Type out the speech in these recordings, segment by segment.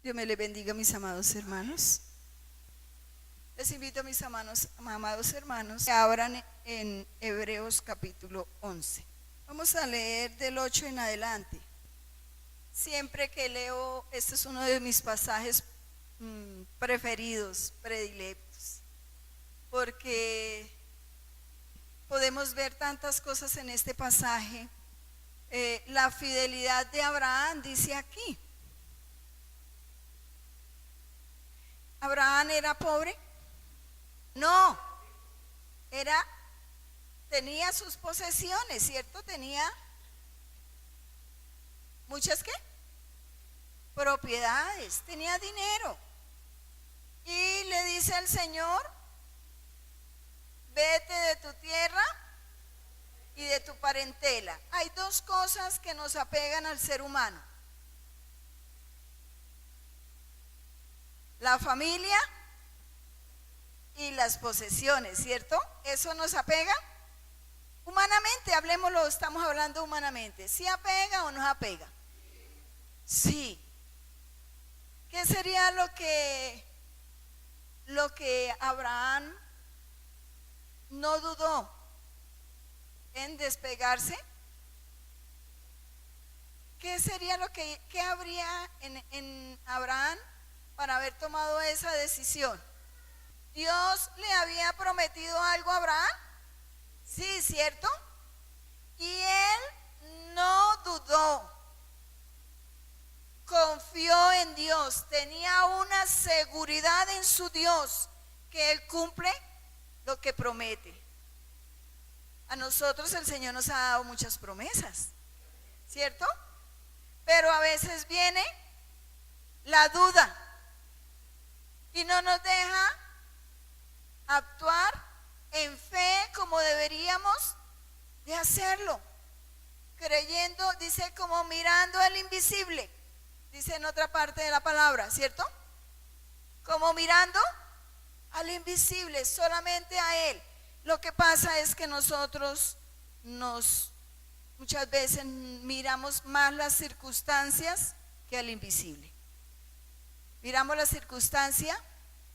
Dios me les bendiga, mis amados hermanos. Les invito a mis amados hermanos que abran en Hebreos capítulo 11. Vamos a leer del 8 en adelante. Siempre que leo, este es uno de mis pasajes preferidos, predilectos, porque podemos ver tantas cosas en este pasaje. La fidelidad de Abraham dice aquí. ¿Abraham era pobre? No, tenía sus posesiones, ¿cierto? Tenía muchas ¿qué? Propiedades, tenía dinero. Y le dice al Señor: vete de tu tierra y de tu parentela. Hay dos cosas que nos apegan al ser humano: la familia y las posesiones, ¿cierto? ¿Eso nos apega? Humanamente, hablemoslo, estamos hablando humanamente. ¿Sí apega o nos apega? Sí. ¿Qué sería lo que Abraham no dudó en despegarse? ¿Qué sería qué habría en Abraham para haber tomado esa decisión? ¿Dios le había prometido algo a Abraham? Sí, ¿cierto? Y él no dudó, confió en Dios, tenía una seguridad en su Dios, que Él cumple lo que promete. A nosotros el Señor nos ha dado muchas promesas, ¿cierto? Pero a veces viene la duda y no nos deja actuar en fe como deberíamos de hacerlo, creyendo, dice, como mirando al invisible, dice en otra parte de la palabra, ¿cierto? Como mirando al invisible, solamente a Él. Lo que pasa es que nosotros muchas veces miramos más las circunstancias que al invisible. Miramos la circunstancia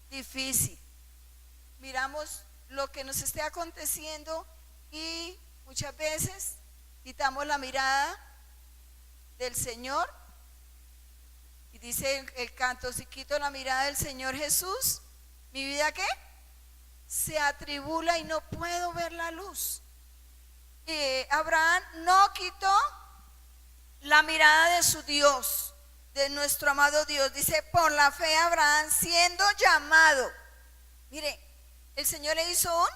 difícil, miramos lo que nos esté aconteciendo y muchas veces quitamos la mirada del Señor. Y dice el canto: si quito la mirada del Señor Jesús, ¿mi vida qué? Se atribula y no puedo ver la luz. Abraham no quitó la mirada de su Dios, de nuestro amado Dios. Dice: por la fe Abraham, siendo llamado. Mire, el Señor le hizo un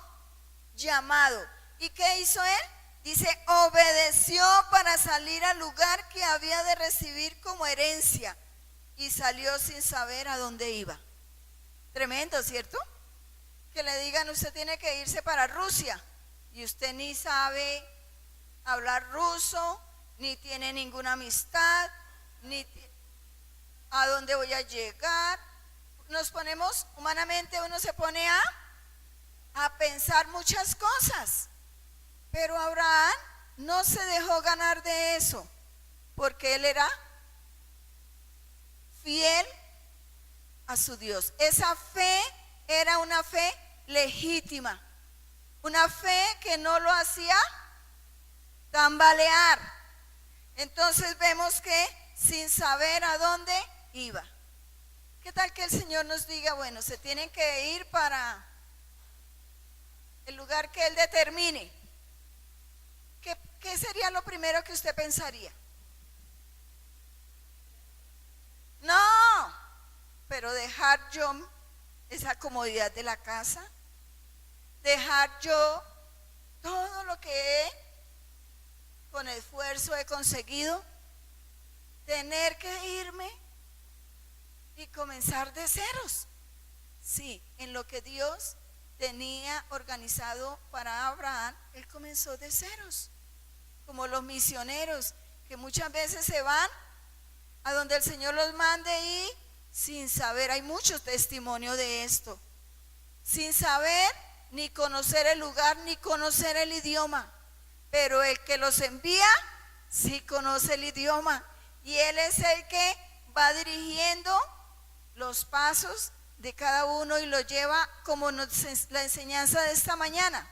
llamado. ¿Y qué hizo él? Dice: obedeció para salir al lugar que había de recibir como herencia, y salió sin saber a dónde iba. Tremendo, ¿cierto? Que le digan: usted tiene que irse para Rusia, y usted ni sabe hablar ruso, ni tiene ninguna amistad, ni a dónde voy a llegar. Nos ponemos, humanamente uno se pone a pensar muchas cosas, pero Abraham no se dejó ganar de eso, porque él era fiel a su Dios. Esa fe era una fe legítima, una fe que no lo hacía tambalear. Entonces vemos que sin saber a dónde iba. ¿Qué tal que el Señor nos diga: bueno, se tienen que ir para el lugar que Él determine? ¿Qué sería lo primero que usted pensaría? No, pero dejar yo esa comodidad de la casa, dejar yo todo lo que con esfuerzo he conseguido, tener que irme y comenzar de ceros. Sí, en lo que Dios tenía organizado para Abraham, él comenzó de ceros, como los misioneros que muchas veces se van a donde el Señor los mande y sin saber, hay mucho testimonio de esto, sin saber ni conocer el lugar ni conocer el idioma, pero el que los envía sí conoce el idioma, y él es el que va dirigiendo los pasos de cada uno y los lleva como la enseñanza de esta mañana.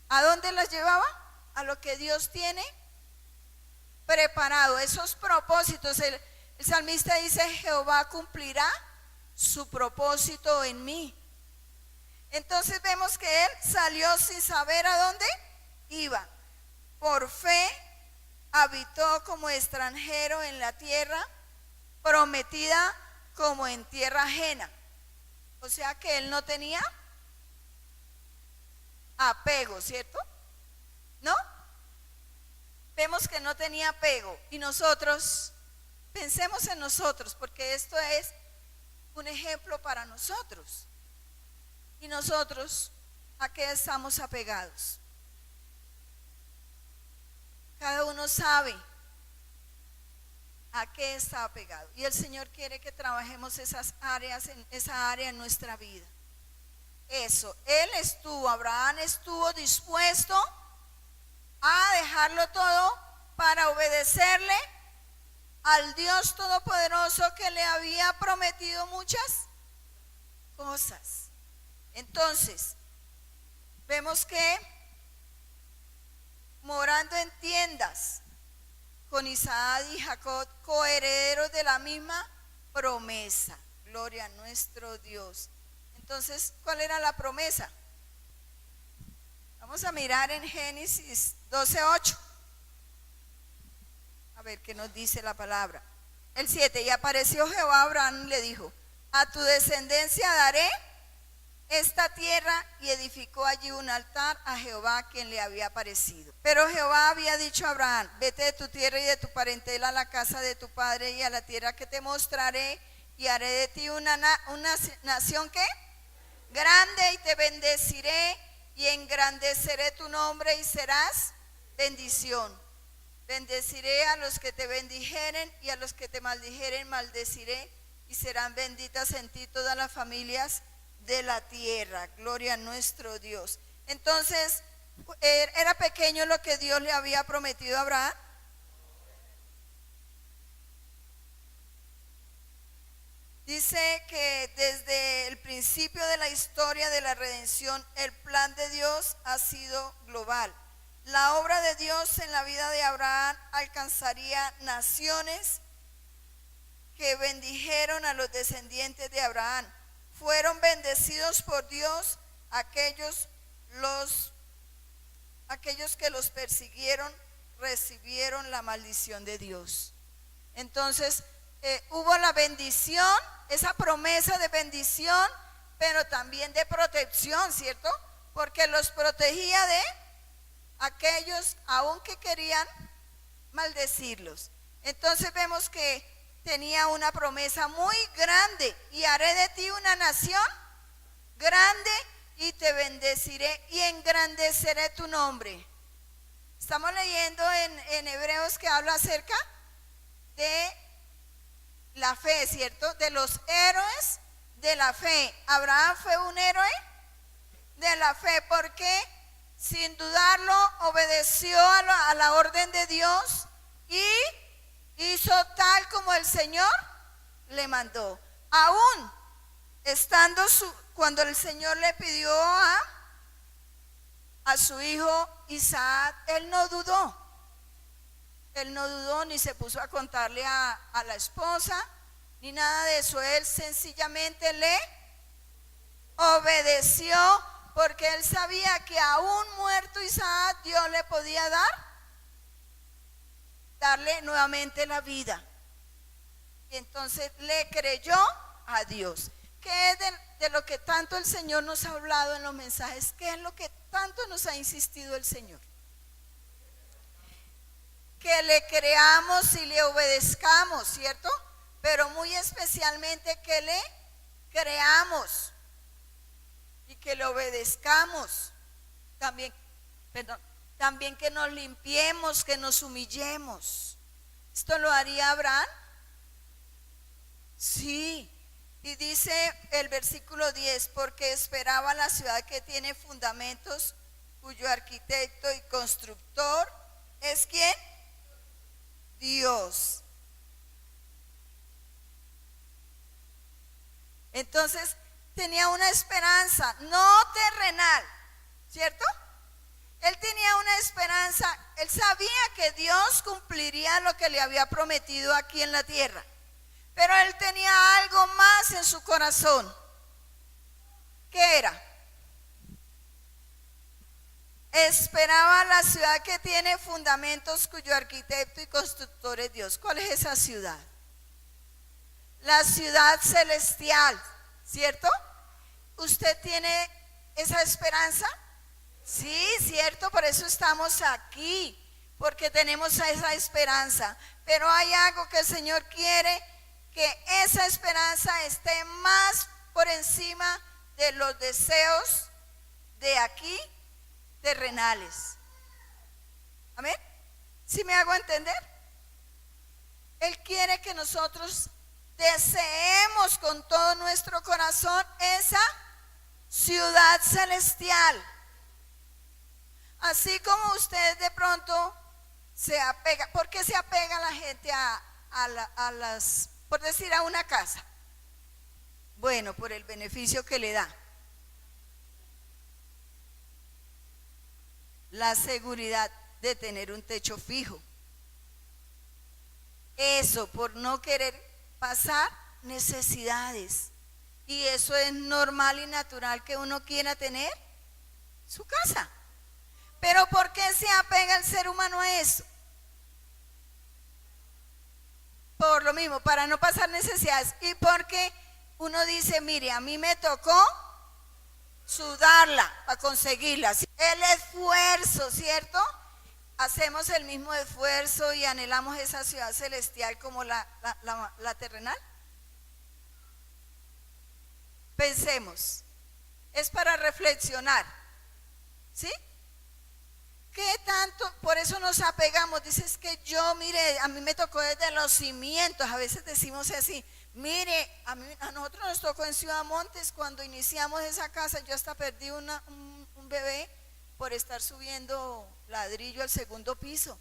¿A dónde las llevaba? A lo que Dios tiene preparado, esos propósitos. El salmista dice: Jehová cumplirá su propósito en mí. Entonces vemos que él salió sin saber a dónde iba. Por fe habitó como extranjero en la tierra prometida, como en tierra ajena. O sea que él no tenía apego, ¿cierto? ¿No? Vemos que no tenía apego. Y nosotros, pensemos en nosotros, porque esto es un ejemplo para nosotros. Y nosotros, ¿a qué estamos apegados? Cada uno sabe a qué está apegado. Y el Señor quiere que trabajemos esa área en nuestra vida. Eso, Abraham estuvo dispuesto a dejarlo todo para obedecerle al Dios Todopoderoso que le había prometido muchas cosas. Entonces, vemos que morando en tiendas con Isaac y Jacob, coherederos de la misma promesa. Gloria a nuestro Dios. Entonces, ¿cuál era la promesa? Vamos a mirar en Génesis 12:8. A ver qué nos dice la palabra. El 7, y apareció Jehová a Abraham y le dijo: a tu descendencia daré esta tierra, y edificó allí un altar a Jehová, quien le había aparecido. Pero Jehová había dicho a Abraham: vete de tu tierra y de tu parentela a la casa de tu padre y a la tierra que te mostraré, y haré de ti una nación ¿qué? Grande, y te bendeciré y engrandeceré tu nombre y serás bendición. Bendeciré a los que te bendijeren, y a los que te maldijeren maldeciré, y serán benditas en ti todas las familias de la tierra. Gloria a nuestro Dios. Entonces, ¿era pequeño lo que Dios le había prometido a Abraham? Dice que desde el principio de la historia de la redención, el plan de Dios ha sido global. La obra de Dios en la vida de Abraham alcanzaría naciones que bendijeron a los descendientes de Abraham. Fueron bendecidos por Dios aquellos que los persiguieron, recibieron la maldición de Dios. Entonces, hubo la bendición, esa promesa de bendición, pero también de protección, ¿cierto? Porque los protegía de aquellos aún que querían maldecirlos. Entonces vemos que tenía una promesa muy grande: y haré de ti una nación grande, y te bendeciré y engrandeceré tu nombre. Estamos leyendo en Hebreos, que habla acerca de la fe, ¿cierto? De los héroes de la fe. Abraham fue un héroe de la fe porque sin dudarlo obedeció a la orden de Dios y hizo tal como el Señor le mandó. Aún estando cuando el Señor le pidió a su hijo Isaac, él no dudó. Él no dudó, ni se puso a contarle a la esposa, ni nada de eso. Él sencillamente le obedeció, porque él sabía que aún muerto Isaac, Dios le podía darle nuevamente la vida. Y entonces le creyó a Dios. ¿Qué es de lo que tanto el Señor nos ha hablado en los mensajes? ¿Qué es lo que tanto nos ha insistido el Señor? Que le creamos y le obedezcamos, ¿cierto? Pero muy especialmente que le creamos y que le obedezcamos. También que nos limpiemos, que nos humillemos. ¿Esto lo haría Abraham? Sí. Y dice el versículo 10: porque esperaba la ciudad que tiene fundamentos, cuyo arquitecto y constructor es ¿quién? Dios. Entonces tenía una esperanza, no terrenal, ¿cierto? Él tenía una esperanza, él sabía que Dios cumpliría lo que le había prometido aquí en la tierra, pero él tenía algo más en su corazón. ¿Qué era? Esperaba la ciudad que tiene fundamentos, cuyo arquitecto y constructor es Dios. ¿Cuál es esa ciudad? La ciudad celestial, ¿cierto? ¿Usted tiene esa esperanza? Sí, cierto, por eso estamos aquí, porque tenemos esa esperanza. Pero hay algo que el Señor quiere, que esa esperanza esté más por encima de los deseos de aquí, terrenales. Amén. ¿Sí me hago entender? Él quiere que nosotros deseemos con todo nuestro corazón esa ciudad celestial. Así como usted de pronto se apega. ¿Por qué se apega la gente a las, por decir, a una casa? Bueno, por el beneficio que le da. La seguridad de tener un techo fijo. Eso, por no querer pasar necesidades. Y eso es normal y natural que uno quiera tener su casa. Pero ¿por qué se apega el ser humano a eso? Por lo mismo, para no pasar necesidades. Y porque uno dice, mire, a mí me tocó sudarla para conseguirla. El esfuerzo, ¿cierto? Hacemos el mismo esfuerzo y anhelamos esa ciudad celestial como la terrenal. Pensemos, es para reflexionar, ¿sí? ¿Qué tanto? Por eso nos apegamos. Dices que yo, mire, a mí me tocó desde los cimientos. A veces decimos así, mire, a nosotros nos tocó en Ciudad Montes cuando iniciamos esa casa. Yo hasta perdí un bebé por estar subiendo ladrillo al segundo piso.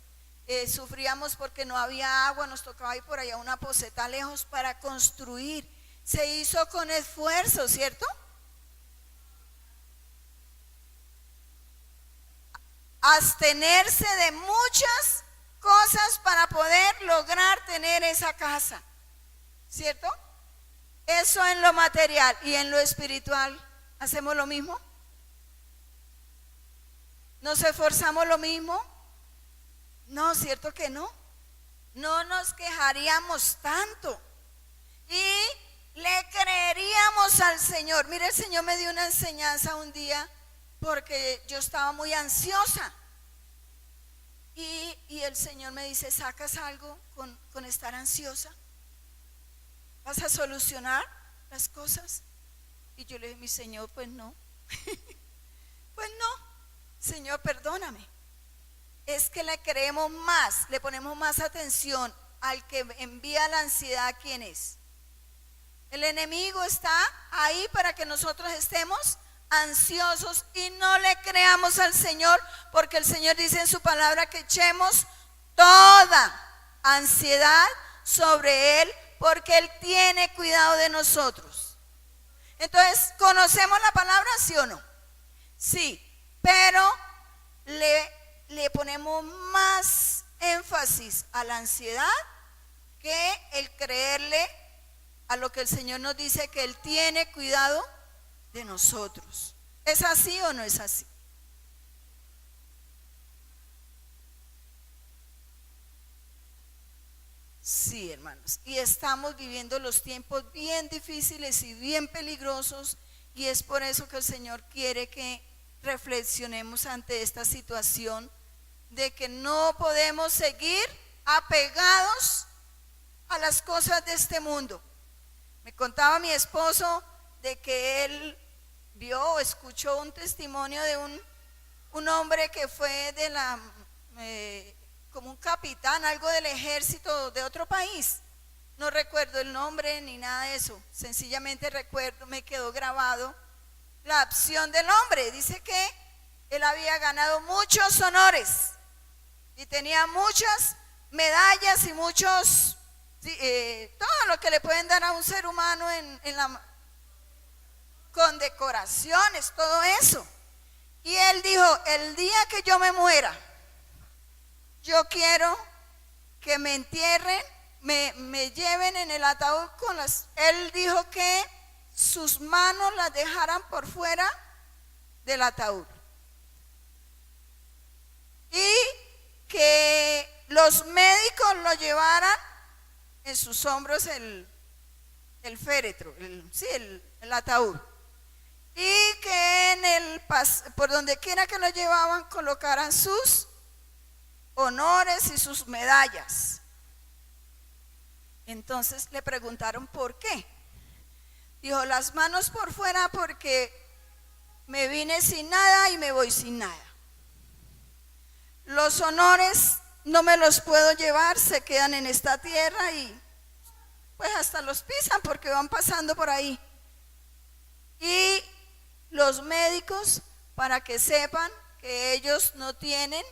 Sufríamos porque no había agua, nos tocaba ir por allá a una poseta lejos para construir. Se hizo con esfuerzo, ¿cierto? Abstenerse de muchas cosas para poder lograr tener esa casa, ¿cierto? Eso en lo material. Y en lo espiritual, ¿hacemos lo mismo? ¿Nos esforzamos lo mismo? No, ¿cierto que no? No nos quejaríamos tanto y le creeríamos al Señor. Mire, el Señor me dio una enseñanza un día porque yo estaba muy ansiosa y el Señor me dice, ¿sacas algo con estar ansiosa? ¿Vas a solucionar las cosas? Y yo le dije, mi Señor, pues no. Pues no, Señor, perdóname. Es que le creemos más, le ponemos más atención al que envía la ansiedad. ¿Quién es? El enemigo está ahí para que nosotros estemos ansiosos y no le creamos al Señor, porque el Señor dice en su palabra que echemos toda ansiedad sobre Él, porque Él tiene cuidado de nosotros. Entonces, ¿conocemos la palabra, sí o no? Sí, pero le ponemos más énfasis a la ansiedad que el creerle a lo que el Señor nos dice, que Él tiene cuidado de nosotros. ¿Es así o no es así? Sí, hermanos. Y estamos viviendo los tiempos bien difíciles y bien peligrosos, y es por eso que el Señor quiere que reflexionemos ante esta situación de que no podemos seguir apegados a las cosas de este mundo. Me contaba mi esposo de que él vio o escuchó un testimonio de un hombre que fue de como un capitán, algo del ejército de otro país. No recuerdo el nombre ni nada de eso, sencillamente recuerdo, me quedó grabado la acción del hombre. Dice que él había ganado muchos honores y tenía muchas medallas y muchos, todo lo que le pueden dar a un ser humano con decoraciones, todo eso. Y él dijo, el día que yo me muera, yo quiero que me entierren, me lleven en el ataúd con las... Él dijo que sus manos las dejaran por fuera del ataúd. Y que los médicos lo llevaran en sus hombros el féretro, el ataúd. Y que por donde quiera que lo llevaban colocaran sus honores y sus medallas. Entonces le preguntaron por qué. Dijo, las manos por fuera porque me vine sin nada y me voy sin nada. Los honores no me los puedo llevar, se quedan en esta tierra y pues hasta los pisan porque van pasando por ahí. Y los médicos, para que sepan que ellos no tienen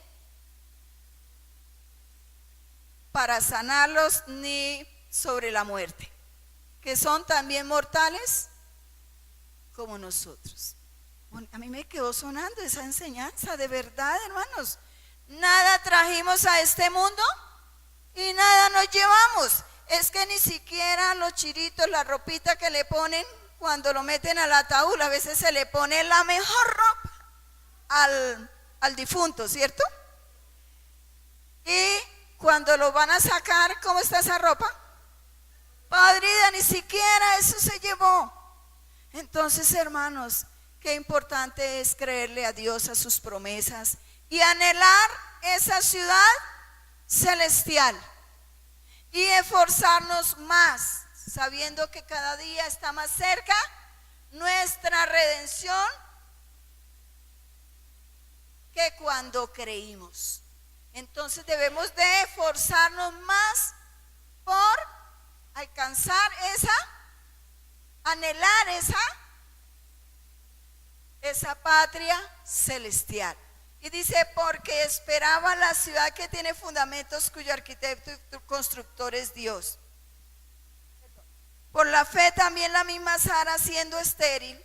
para sanarlos ni sobre la muerte, que son también mortales como nosotros. Bueno, a mí me quedó sonando esa enseñanza, de verdad, hermanos. Nada trajimos a este mundo y nada nos llevamos. Es que ni siquiera los chiritos, la ropita que le ponen cuando lo meten al ataúd, a veces se le pone la mejor ropa al difunto, ¿cierto? Y cuando lo van a sacar, ¿cómo está esa ropa? Podrida, ni siquiera eso se llevó. Entonces, hermanos, qué importante es creerle a Dios, a sus promesas y anhelar esa ciudad celestial y esforzarnos más, sabiendo que cada día está más cerca nuestra redención que cuando creímos. Entonces debemos de esforzarnos más por alcanzar anhelar esa patria celestial. Y dice, porque esperaba la ciudad que tiene fundamentos, cuyo arquitecto y constructor es Dios. Por la fe también la misma Sara, siendo estéril,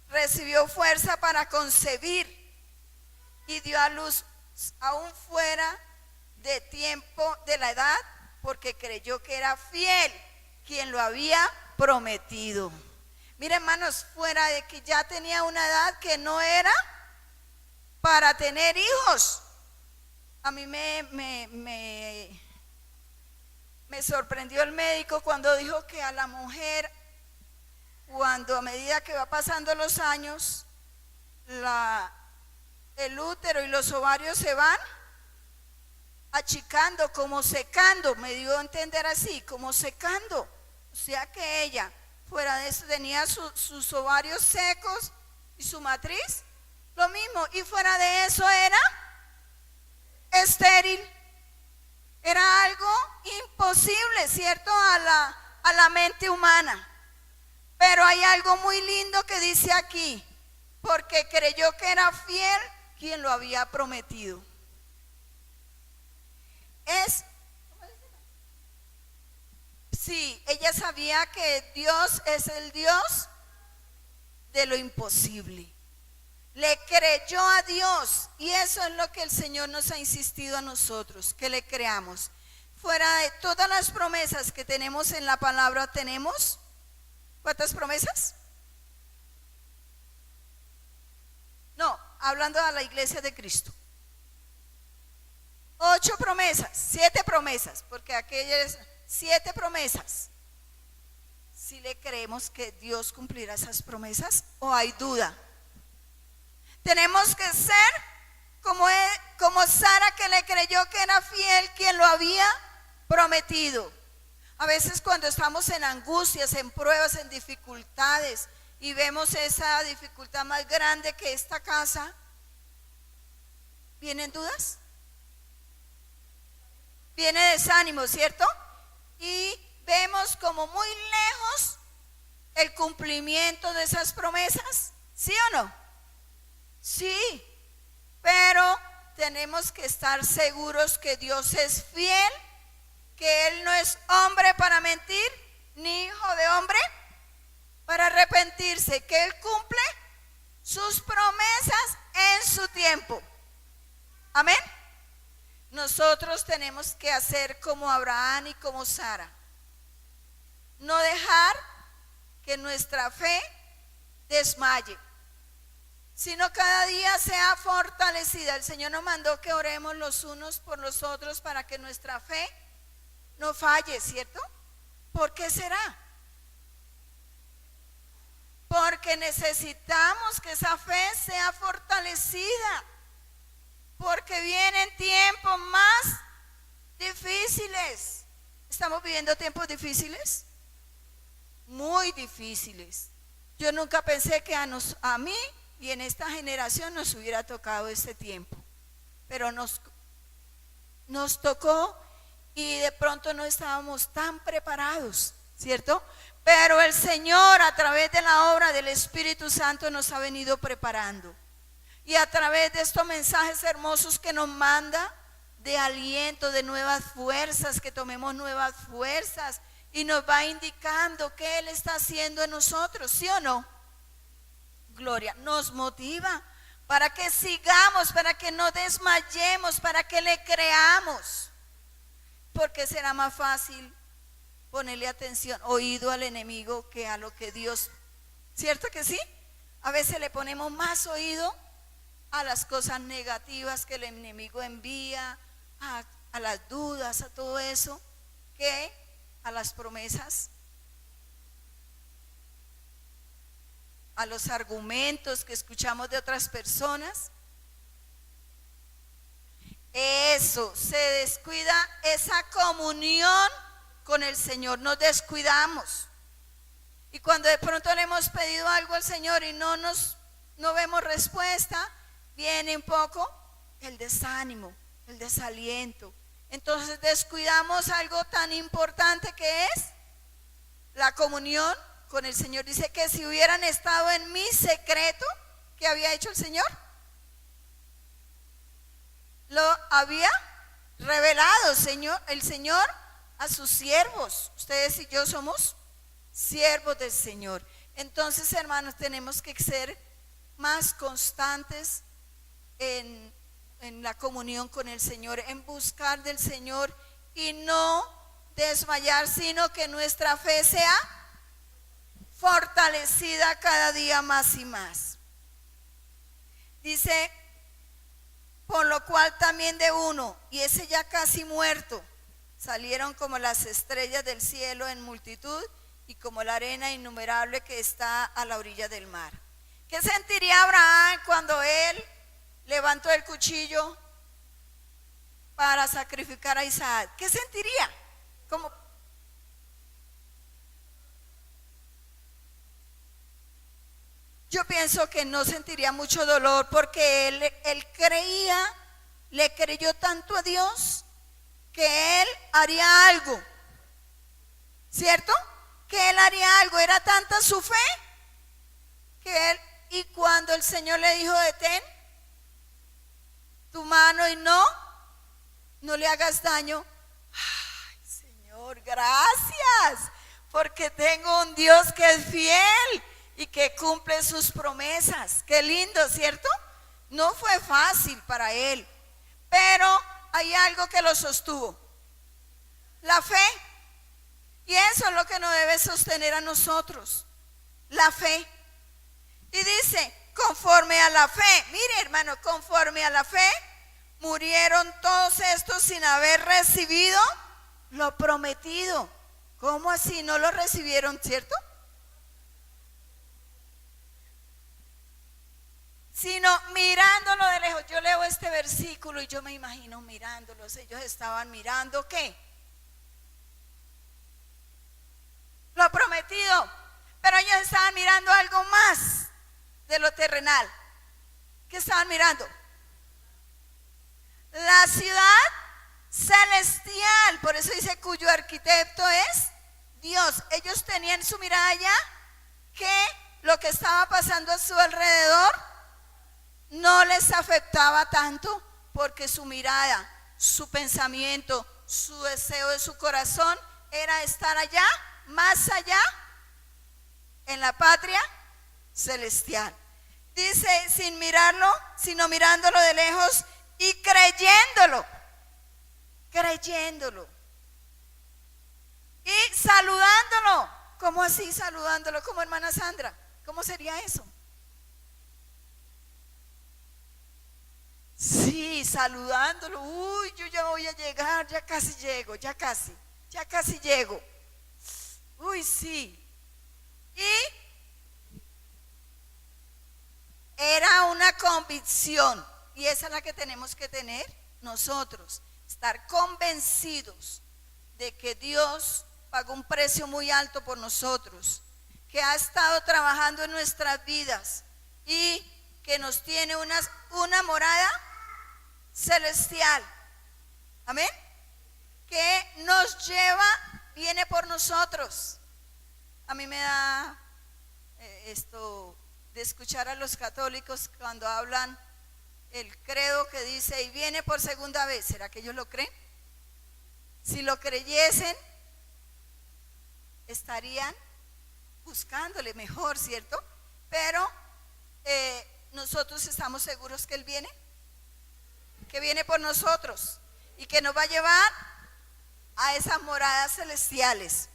recibió fuerza para concebir y dio a luz aún fuera de tiempo de la edad, porque creyó que era fiel quien lo había prometido. Miren, hermanos, fuera de que ya tenía una edad que no era para tener hijos. A mí me sorprendió el médico cuando dijo que a la mujer, cuando a medida que va pasando los años, el útero y los ovarios se van achicando, como secando, me dio a entender así, como secando. O sea que ella, fuera de eso, tenía sus ovarios secos y su matriz, lo mismo, y fuera de eso era estéril. Era algo imposible, ¿cierto? A la mente humana. Pero hay algo muy lindo que dice aquí, porque creyó que era fiel quien lo había prometido. Sí, ella sabía que Dios es el Dios de lo imposible. Le creyó a Dios, y eso es lo que el Señor nos ha insistido a nosotros, que le creamos. Fuera de todas las promesas que tenemos en la palabra, tenemos ¿cuántas promesas? No, hablando a la iglesia de Cristo. 8 promesas, 7 promesas, porque aquellas 7 promesas. ¿Si le creemos que Dios cumplirá esas promesas o hay duda? Tenemos que ser como Sara, que le creyó que era fiel quien lo había prometido. A veces cuando estamos en angustias, en pruebas, en dificultades y vemos esa dificultad más grande que esta casa, ¿vienen dudas? Viene desánimo, ¿cierto? Y vemos como muy lejos el cumplimiento de esas promesas, ¿sí o no? Sí, pero tenemos que estar seguros que Dios es fiel, que Él no es hombre para mentir, ni hijo de hombre para arrepentirse, que Él cumple sus promesas en su tiempo. Amén. Nosotros tenemos que hacer como Abraham y como Sara. No dejar que nuestra fe desmaye, sino cada día sea fortalecida. El Señor nos mandó que oremos los unos por los otros para que nuestra fe no falle, ¿cierto? ¿Por qué será? Porque necesitamos que esa fe sea fortalecida, porque vienen tiempos más difíciles. ¿Estamos viviendo tiempos difíciles? Muy difíciles. Yo nunca pensé que a mí y en esta generación nos hubiera tocado este tiempo, pero nos tocó y de pronto no estábamos tan preparados, ¿cierto? Pero el Señor, a través de la obra del Espíritu Santo, nos ha venido preparando. Y a través de estos mensajes hermosos que nos manda, de aliento, de nuevas fuerzas, que tomemos nuevas fuerzas, y nos va indicando qué Él está haciendo en nosotros, ¿sí o no? Gloria, nos motiva para que sigamos, para que no desmayemos, para que le creamos. Porque será más fácil ponerle atención, oído al enemigo que a lo que Dios, ¿cierto que sí? A veces le ponemos más oído a las cosas negativas que el enemigo envía, a las dudas, a todo eso, que a las promesas, a los argumentos que escuchamos de otras personas. Eso, se descuida esa comunión con el Señor, nos descuidamos. Y cuando de pronto le hemos pedido algo al Señor y no vemos respuesta, viene un poco el desánimo, el desaliento. Entonces descuidamos algo tan importante que es la comunión con el Señor. Dice que si hubieran estado en mi secreto, ¿qué había hecho el Señor? Lo había revelado el Señor a sus siervos. Ustedes y yo somos siervos del Señor. Entonces, hermanos, tenemos que ser más constantes en la comunión con el Señor, en buscar del Señor y no desmayar, sino que nuestra fe sea fortalecida cada día más y más. Dice, por lo cual también de uno, y ese ya casi muerto, salieron como las estrellas del cielo en multitud y como la arena innumerable que está a la orilla del mar. ¿Qué sentiría Abraham cuando él levantó el cuchillo para sacrificar a Isaac? ¿Qué sentiría? Como yo pienso que no sentiría mucho dolor, porque él le creyó tanto a Dios que él haría algo, ¿cierto? Que él haría algo, era tanta su fe que él, y cuando el Señor le dijo, detén tu mano y no le hagas daño, ay, Señor, gracias, porque tengo un Dios que es fiel y que cumple sus promesas. Qué lindo, ¿cierto? No fue fácil para él, pero hay algo que lo sostuvo: la fe. Y eso es lo que nos debe sostener a nosotros, la fe. Y dice, conforme a la fe, mire hermano, conforme a la fe murieron todos estos sin haber recibido lo prometido. ¿Cómo así? ¿No lo recibieron, cierto? Sino mirándolo de lejos. Yo leo este versículo y yo me imagino mirándolos. Ellos estaban mirando ¿qué? Lo prometido. Pero ellos estaban mirando algo más de lo terrenal. ¿Qué estaban mirando? La ciudad celestial. Por eso dice cuyo arquitecto es Dios. Ellos tenían su mirada ya que lo que estaba pasando a su alrededor no les afectaba tanto, porque su mirada, su pensamiento, su deseo de su corazón era estar allá, más allá, en la patria celestial. Dice, sin mirarlo, sino mirándolo de lejos y creyéndolo. Creyéndolo. Y saludándolo. ¿Cómo así saludándolo? Como hermana Sandra. ¿Cómo sería eso? Sí, saludándolo. Uy, yo ya voy a llegar, ya casi llego, ya casi llego. Uy, sí. Y era una convicción, y esa es la que tenemos que tener nosotros, estar convencidos de que Dios pagó un precio muy alto por nosotros, que ha estado trabajando en nuestras vidas y que nos tiene una morada celestial. Amén. Que nos lleva, viene por nosotros. A mí me da esto de escuchar a los católicos cuando hablan el credo que dice y viene por segunda vez. ¿Será que ellos lo creen? Si lo creyesen, estarían buscándole mejor, ¿cierto? Pero nosotros estamos seguros que Él viene, que viene por nosotros y que nos va a llevar a esas moradas celestiales.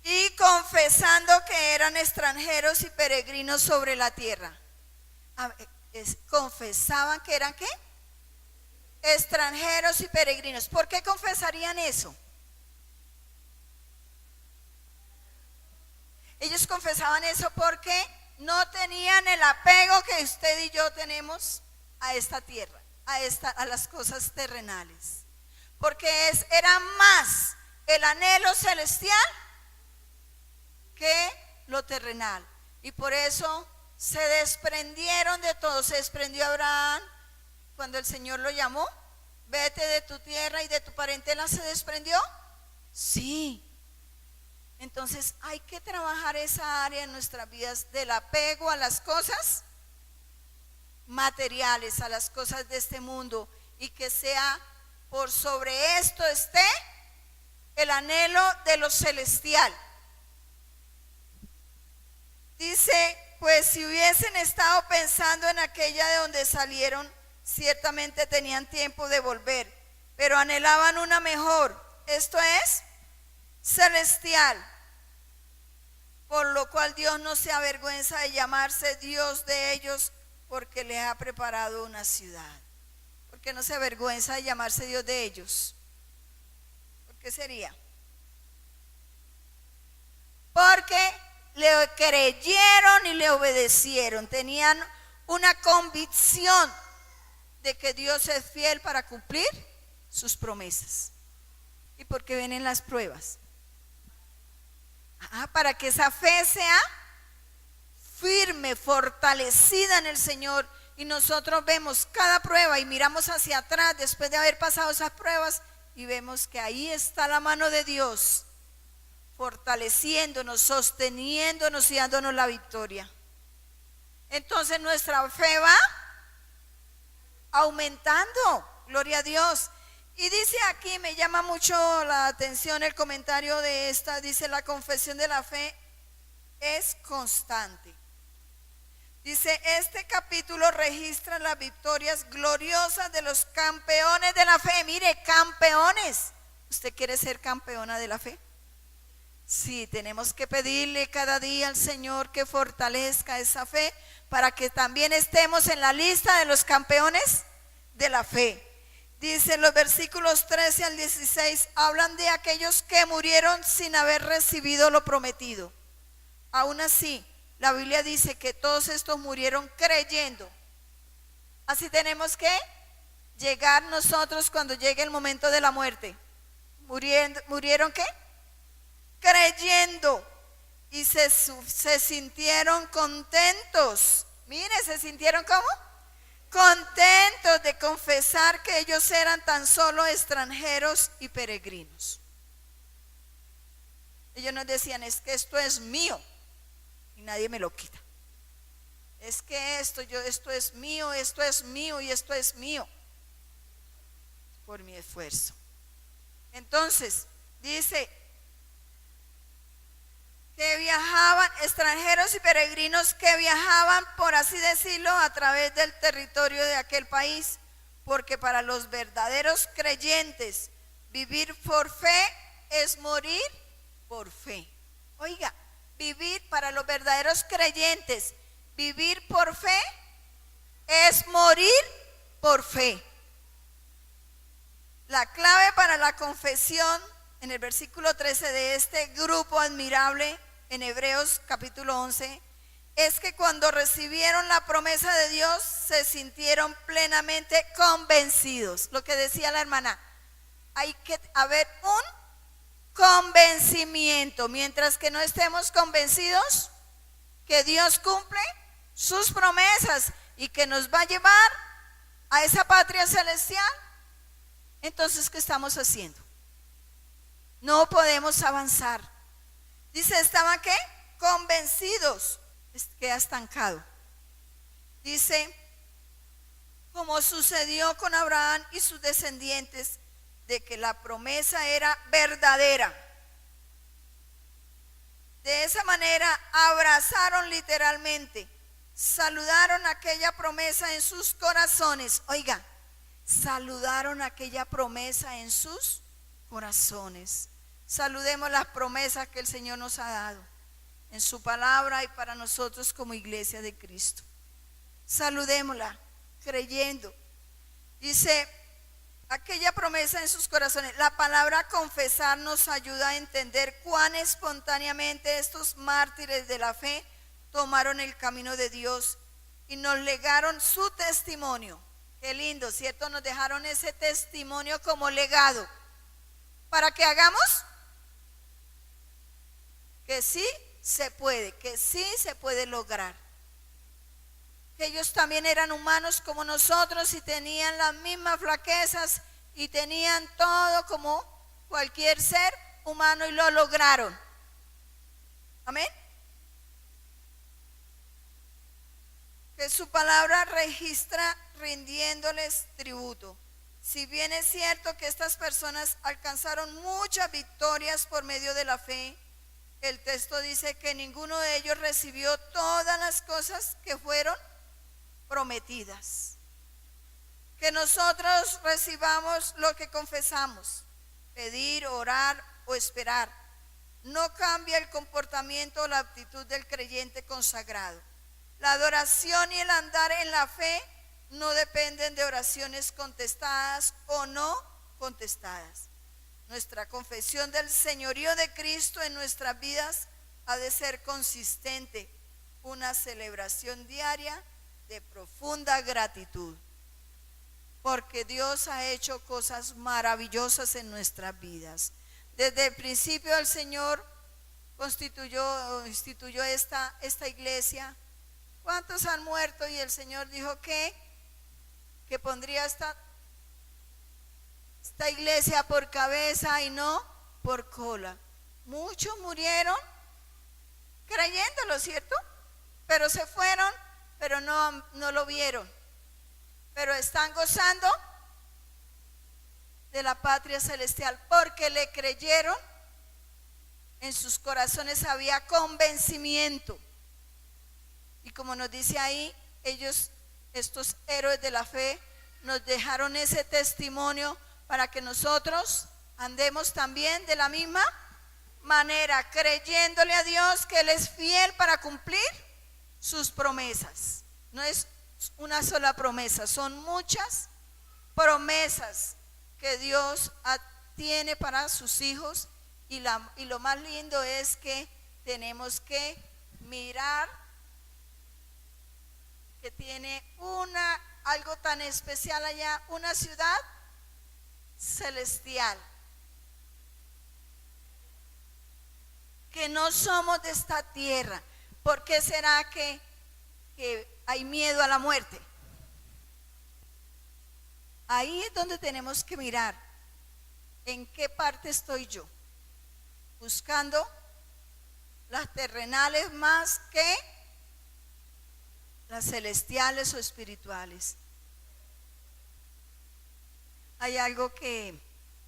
Y confesando que eran extranjeros y peregrinos sobre la tierra. Confesaban que eran ¿qué? Extranjeros y peregrinos. ¿Por qué confesarían eso? Ellos confesaban eso porque no tenían el apego que usted y yo tenemos a esta tierra, a las cosas terrenales. Porque era más el anhelo celestial que lo terrenal. Y por eso se desprendieron de todo. Se desprendió Abraham cuando el Señor lo llamó. Vete de tu tierra y de tu parentela. ¿Se desprendió? Sí. Entonces hay que trabajar esa área en nuestras vidas del apego a las cosas materiales, a las cosas de este mundo, y que sea por sobre esto esté el anhelo de lo celestial. Dice, pues si hubiesen estado pensando en aquella de donde salieron, ciertamente tenían tiempo de volver, pero anhelaban una mejor, esto es celestial, por lo cual Dios no se avergüenza de llamarse Dios de ellos, porque les ha preparado una ciudad. ¿Por qué no se avergüenza de llamarse Dios de ellos? ¿Por qué sería? Porque le creyeron y le obedecieron, tenían una convicción de que Dios es fiel para cumplir sus promesas. ¿Y por qué vienen las pruebas? Para que esa fe sea firme, fortalecida en el Señor. Y nosotros vemos cada prueba y miramos hacia atrás después de haber pasado esas pruebas y vemos que ahí está la mano de Dios fortaleciéndonos, sosteniéndonos y dándonos la victoria. Entonces nuestra fe va aumentando, gloria a Dios. Y dice aquí, me llama mucho la atención el comentario de esta, dice: la confesión de la fe es constante. Dice, este capítulo registra las victorias gloriosas de los campeones de la fe. Mire, campeones. ¿Usted quiere ser campeona de la fe? Sí, tenemos que pedirle cada día al Señor que fortalezca esa fe para que también estemos en la lista de los campeones de la fe. Dice, los versículos 13 al 16 hablan de aquellos que murieron sin haber recibido lo prometido. Aún así, la Biblia dice que todos estos murieron creyendo. Así tenemos que llegar nosotros cuando llegue el momento de la muerte. ¿Murieron qué? Creyendo. Y se sintieron contentos. Mire, ¿se sintieron cómo? Contentos de confesar que ellos eran tan solo extranjeros y peregrinos. Ellos nos decían, es que esto es mío y nadie me lo quita. Es que esto es mío, esto es mío y esto es mío por mi esfuerzo. Entonces, dice, viajaban, extranjeros y peregrinos que viajaban, por así decirlo, a través del territorio de aquel país, porque para los verdaderos creyentes vivir por fe es morir por fe. Oiga, vivir para los verdaderos creyentes, vivir por fe es morir por fe. La clave para la confesión en el versículo 13 de este grupo admirable en Hebreos capítulo 11 es que cuando recibieron la promesa de Dios se sintieron plenamente convencidos. Lo que decía la hermana, hay que haber un convencimiento. Mientras que no estemos convencidos que Dios cumple sus promesas y que nos va a llevar a esa patria celestial, entonces ¿qué estamos haciendo? No podemos avanzar. Dice, ¿estaban qué? Convencidos. Queda estancado. Dice, como sucedió con Abraham y sus descendientes, de que la promesa era verdadera. De esa manera abrazaron literalmente, saludaron aquella promesa en sus corazones. Oiga, saludaron aquella promesa en sus corazones. Saludemos las promesas que el Señor nos ha dado en su palabra y para nosotros como iglesia de Cristo. Saludémosla creyendo. Dice, aquella promesa en sus corazones. La palabra confesar nos ayuda a entender cuán espontáneamente estos mártires de la fe tomaron el camino de Dios y nos legaron su testimonio. Qué lindo, ¿cierto? Nos dejaron ese testimonio como legado. ¿Para que hagamos? Que sí se puede, que sí se puede lograr. Que ellos también eran humanos como nosotros y tenían las mismas flaquezas y tenían todo como cualquier ser humano y lo lograron. Amén. Que su palabra registra rindiéndoles tributo. Si bien es cierto que estas personas alcanzaron muchas victorias por medio de la fe, el texto dice que ninguno de ellos recibió todas las cosas que fueron prometidas. Que nosotros recibamos lo que confesamos, pedir, orar o esperar. No cambia el comportamiento o la actitud del creyente consagrado. La adoración y el andar en la fe no dependen de oraciones contestadas o no contestadas. Nuestra confesión del señorío de Cristo en nuestras vidas ha de ser consistente, una celebración diaria de profunda gratitud, porque Dios ha hecho cosas maravillosas en nuestras vidas. Desde el principio el Señor instituyó esta iglesia. ¿Cuántos han muerto? Y el Señor dijo que pondría esta iglesia por cabeza y no por cola. Muchos murieron creyéndolo, ¿cierto? Pero se fueron, pero no lo vieron. Pero están gozando de la patria celestial porque le creyeron. En sus corazones había convencimiento. Y como nos dice ahí, ellos, estos héroes de la fe, nos dejaron ese testimonio para que nosotros andemos también de la misma manera, creyéndole a Dios que Él es fiel para cumplir sus promesas. No es una sola promesa, son muchas promesas que Dios tiene para sus hijos, y lo más lindo es que tenemos que mirar que tiene algo tan especial allá, una ciudad celestial, que no somos de esta tierra. ¿Por qué será que hay miedo a la muerte? Ahí es donde tenemos que mirar en qué parte estoy yo, buscando las terrenales más que las celestiales o espirituales. Hay algo que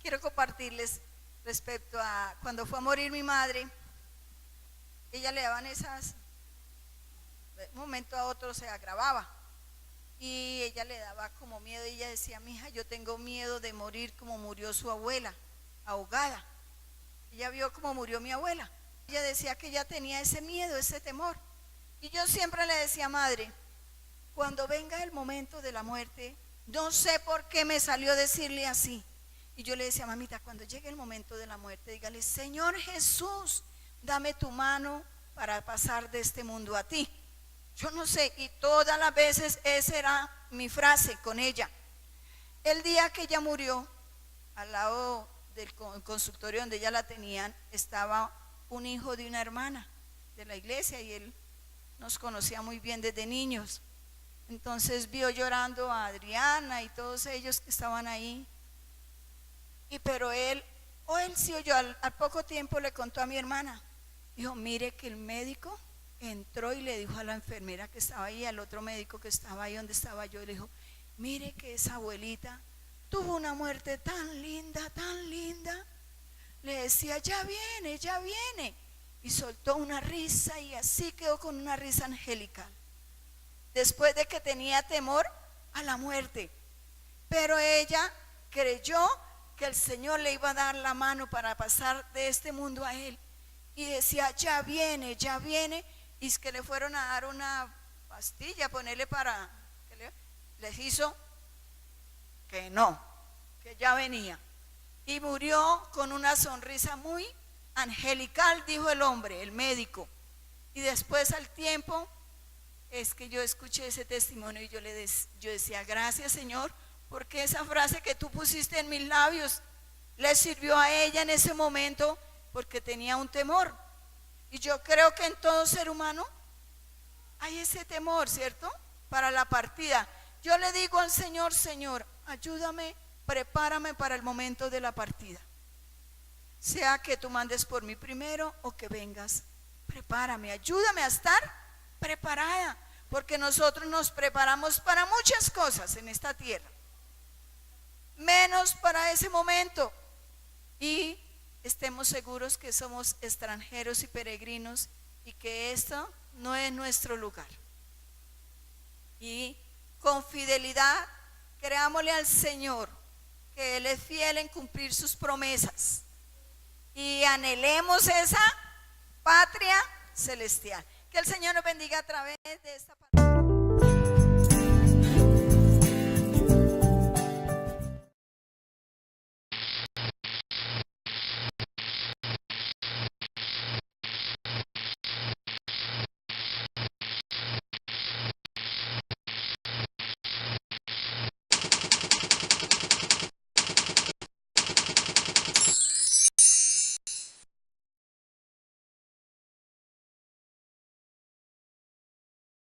quiero compartirles respecto a cuando fue a morir mi madre. ella le daban esas, de un momento a otro se agravaba y ella le daba como miedo y ella decía, mija, yo tengo miedo de morir como murió su abuela, ahogada. Ella vio cómo murió mi abuela. Ella decía que ella tenía ese miedo, ese temor. Y yo siempre le decía, madre, cuando venga el momento de la muerte, no sé por qué me salió decirle así. Y yo le decía, mamita, cuando llegue el momento de la muerte, dígale, Señor Jesús, dame tu mano para pasar de este mundo a ti. Yo no sé, y todas las veces esa era mi frase con ella. El día que ella murió, al lado del consultorio donde ella la tenían, estaba un hijo de una hermana de la iglesia y él nos conocía muy bien desde niños. Entonces vio llorando a Adriana y todos ellos que estaban ahí. Pero él sí oyó, al poco tiempo le contó a mi hermana. Dijo, mire que el médico entró y le dijo a la enfermera que estaba ahí, al otro médico que estaba ahí donde estaba yo, le dijo, mire que esa abuelita tuvo una muerte tan linda, tan linda. Le decía, ya viene, ya viene. Y soltó una risa y así quedó con una risa angelical. Después de que tenía temor a la muerte. Pero ella creyó que el Señor le iba a dar la mano para pasar de este mundo a él. Y decía, ya viene, ya viene. Y es que le fueron a dar una pastilla, ponerle para, les hizo que no, que ya venía. Y murió con una sonrisa muy angelical, dijo el hombre, el médico. Y después al tiempo, es que yo escuché ese testimonio y yo decía, gracias Señor, porque esa frase que tú pusiste en mis labios le sirvió a ella en ese momento, porque tenía un temor. Y yo creo que en todo ser humano hay ese temor, ¿cierto? Para la partida. Yo le digo al Señor, Señor, ayúdame, prepárame para el momento de la partida. Sea que tú mandes por mí primero o que vengas, prepárame, ayúdame a estar preparada, porque nosotros nos preparamos para muchas cosas en esta tierra, menos para ese momento. Y estemos seguros que somos extranjeros y peregrinos y que esto no es nuestro lugar. Y con fidelidad creámosle al Señor que Él es fiel en cumplir sus promesas y anhelemos esa patria celestial. Que el Señor nos bendiga a través de esta palabra.